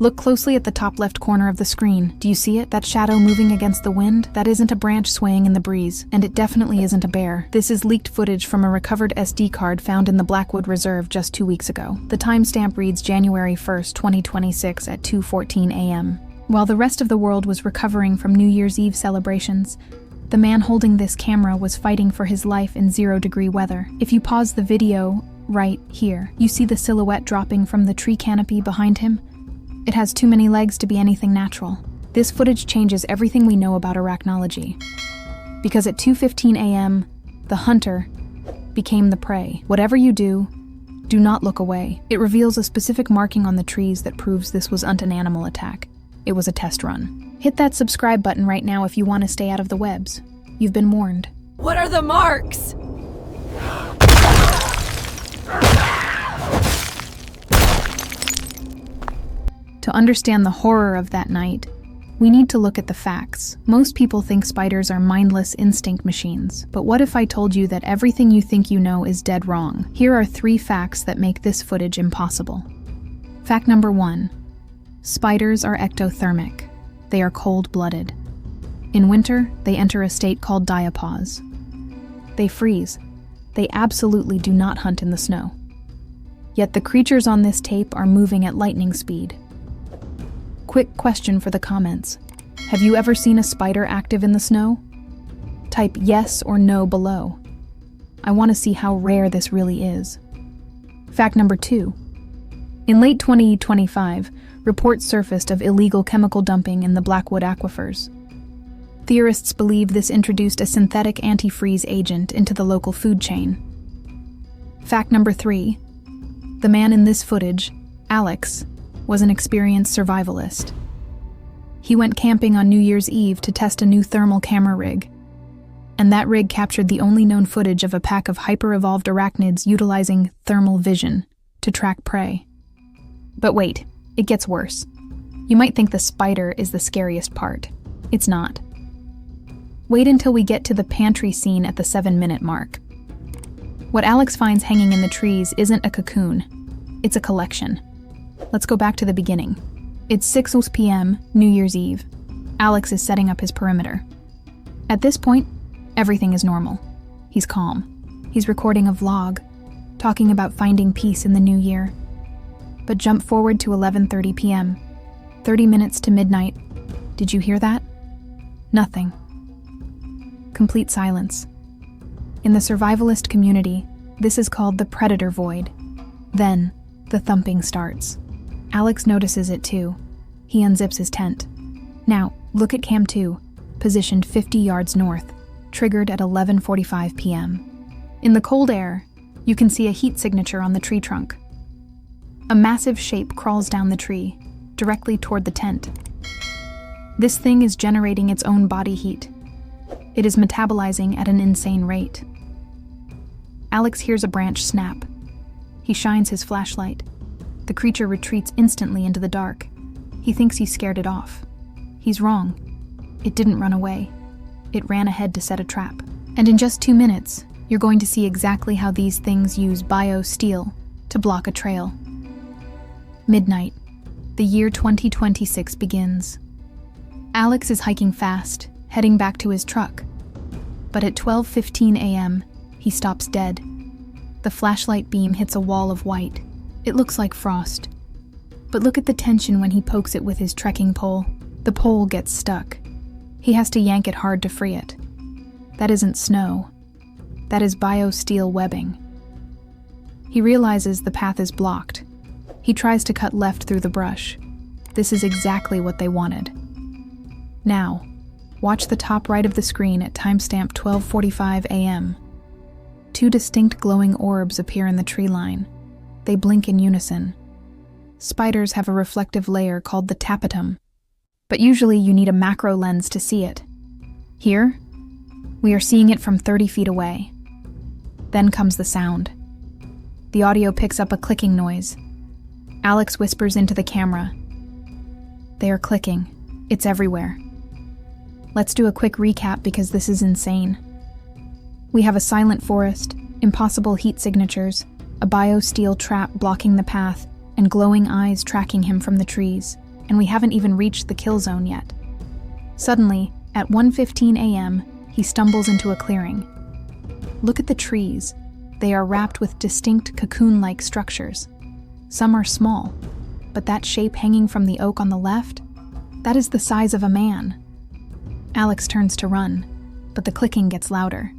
Look closely at the top left corner of the screen. Do you see it? That shadow moving against the wind? That isn't a branch swaying in the breeze, and it definitely isn't a bear. This is leaked footage from a recovered SD card found in the Blackwood Reserve just 2 weeks ago. The timestamp reads January 1st, 2026 at 2:14 a.m. While the rest of the world was recovering from New Year's Eve celebrations, the man holding this camera was fighting for his life in 0-degree weather. If you pause the video right here, you see the silhouette dropping from the tree canopy behind him. It has too many legs to be anything natural. This footage changes everything we know about arachnology. Because at 2:15 a.m., the hunter became the prey. Whatever you do not look away. It reveals a specific marking on the trees that proves this wasn't an animal attack. It was a test run. Hit that subscribe button right now if you want to stay out of the webs. You've been warned. What are the marks? To understand the horror of that night, we need to look at the facts. Most people think spiders are mindless instinct machines, but what if I told you that everything you think you know is dead wrong? Here are 3 facts that make this footage impossible. Fact number 1. Spiders are ectothermic. They are cold-blooded. In winter, they enter a state called diapause. They freeze. They absolutely do not hunt in the snow. Yet the creatures on this tape are moving at lightning speed. Quick question for the comments. Have you ever seen a spider active in the snow? Type yes or no below. I want to see how rare this really is. Fact number 2. In late 2025, reports surfaced of illegal chemical dumping in the Blackwood aquifers. Theorists believe this introduced a synthetic antifreeze agent into the local food chain. Fact number 3. The man in this footage, Alex, was an experienced survivalist. He went camping on New Year's Eve to test a new thermal camera rig, and that rig captured the only known footage of a pack of hyper-evolved arachnids utilizing thermal vision to track prey. But wait, it gets worse. You might think the spider is the scariest part. It's not. Wait until we get to the pantry scene at the 7-minute mark. What Alex finds hanging in the trees isn't a cocoon, it's a collection. Let's go back to the beginning. It's 6 p.m., New Year's Eve. Alex is setting up his perimeter. At this point, everything is normal. He's calm. He's recording a vlog, talking about finding peace in the new year. But jump forward to 11:30 p.m., 30 minutes to midnight. Did you hear that? Nothing. Complete silence. In the survivalist community, this is called the predator void. Then, the thumping starts. Alex notices it too. He unzips his tent. Now, look at Cam 2, positioned 50 yards north, triggered at 11:45 p.m. In the cold air, you can see a heat signature on the tree trunk. A massive shape crawls down the tree, directly toward the tent. This thing is generating its own body heat. It is metabolizing at an insane rate. Alex hears a branch snap. He shines his flashlight. The creature retreats instantly into the dark. He thinks he scared it off. He's wrong. It didn't run away. It ran ahead to set a trap. And in just 2 minutes, you're going to see exactly how these things use biosteel to block a trail. Midnight. The year 2026 begins. Alex is hiking fast, heading back to his truck. But at 12:15 a.m., he stops dead. The flashlight beam hits a wall of white. It looks like frost. But look at the tension when he pokes it with his trekking pole. The pole gets stuck. He has to yank it hard to free it. That isn't snow. That is biosteel webbing. He realizes the path is blocked. He tries to cut left through the brush. This is exactly what they wanted. Now, watch the top right of the screen at timestamp 12:45 a.m. 2 distinct glowing orbs appear in the tree line. They blink in unison. Spiders have a reflective layer called the tapetum, but usually you need a macro lens to see it. Here, we are seeing it from 30 feet away. Then comes the sound. The audio picks up a clicking noise. Alex whispers into the camera. They are clicking. It's everywhere. Let's do a quick recap because this is insane. We have a silent forest, impossible heat signatures, a biosteel trap blocking the path, and glowing eyes tracking him from the trees. and we haven't even reached the kill zone yet. Suddenly, at 1:15 a.m., he stumbles into a clearing. Look at the trees. They are wrapped with distinct cocoon-like structures. Some are small, but that shape hanging from the oak on the left, that is the size of a man. Alex turns to run, but the clicking gets louder.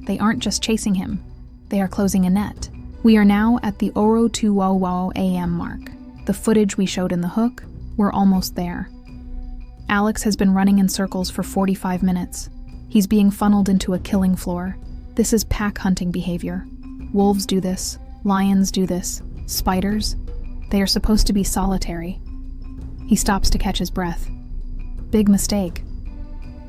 They aren't just chasing him, they are closing a net. We are now at the 02:00 a.m. mark. The footage we showed in the hook, we're almost there. Alex has been running in circles for 45 minutes. He's being funneled into a killing floor. This is pack hunting behavior. Wolves do this, lions do this, spiders, they are supposed to be solitary. He stops to catch his breath. Big mistake.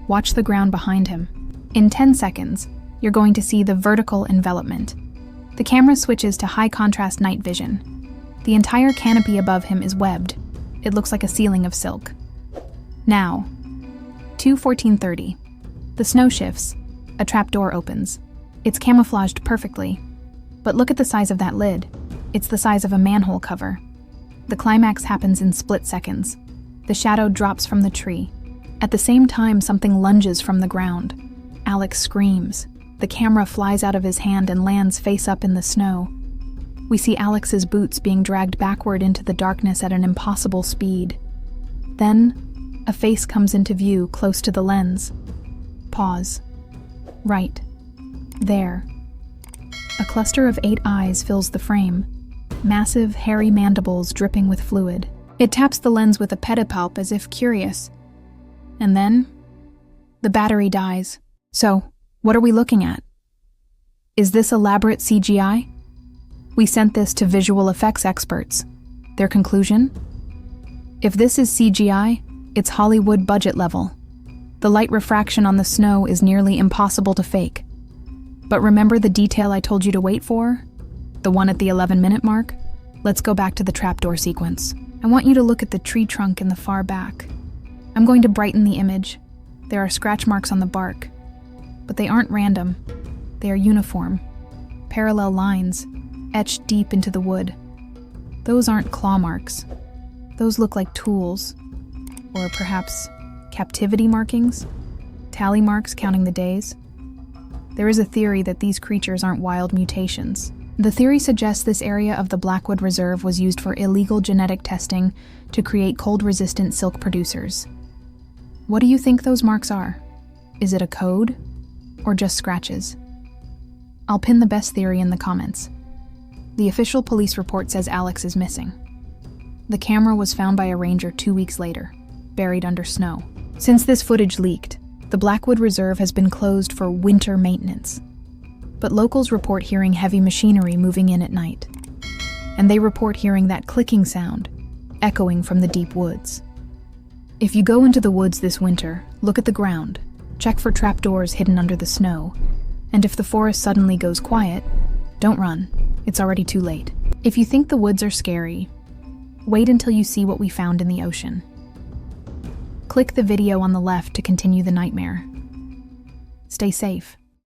Watch the ground behind him. In 10 seconds, you're going to see the vertical envelopment. The camera switches to high-contrast night vision. The entire canopy above him is webbed. It looks like a ceiling of silk. Now, 2:14:30. The snow shifts. A trapdoor opens. It's camouflaged perfectly. But look at the size of that lid. It's the size of a manhole cover. The climax happens in split seconds. The shadow drops from the tree. At the same time, something lunges from the ground. Alex screams. The camera flies out of his hand and lands face up in the snow. We see Alex's boots being dragged backward into the darkness at an impossible speed. Then, a face comes into view close to the lens. Pause. Right. There. A cluster of 8 eyes fills the frame. Massive, hairy mandibles dripping with fluid. It taps the lens with a pedipalp as if curious. And then, the battery dies. So, what are we looking at? Is this elaborate CGI? We sent this to visual effects experts. Their conclusion? If this is CGI, it's Hollywood budget level. The light refraction on the snow is nearly impossible to fake. But remember the detail I told you to wait for? The one at the 11-minute mark? Let's go back to the trapdoor sequence. I want you to look at the tree trunk in the far back. I'm going to brighten the image. There are scratch marks on the bark. But they aren't random. They are uniform. Parallel lines, etched deep into the wood. Those aren't claw marks. Those look like tools. Or perhaps captivity markings? Tally marks counting the days? There is a theory that these creatures aren't wild mutations. The theory suggests this area of the Blackwood Reserve was used for illegal genetic testing to create cold-resistant silk producers. What do you think those marks are? Is it a code? Or just scratches? I'll pin the best theory in the comments. The official police report says Alex is missing. The camera was found by a ranger 2 weeks later, buried under snow. Since this footage leaked, the Blackwood Reserve has been closed for winter maintenance. But locals report hearing heavy machinery moving in at night. And they report hearing that clicking sound, echoing from the deep woods. If you go into the woods this winter, look at the ground, check for trapdoors hidden under the snow, and if the forest suddenly goes quiet, don't run. It's already too late. If you think the woods are scary, wait until you see what we found in the ocean. Click the video on the left to continue the nightmare. Stay safe.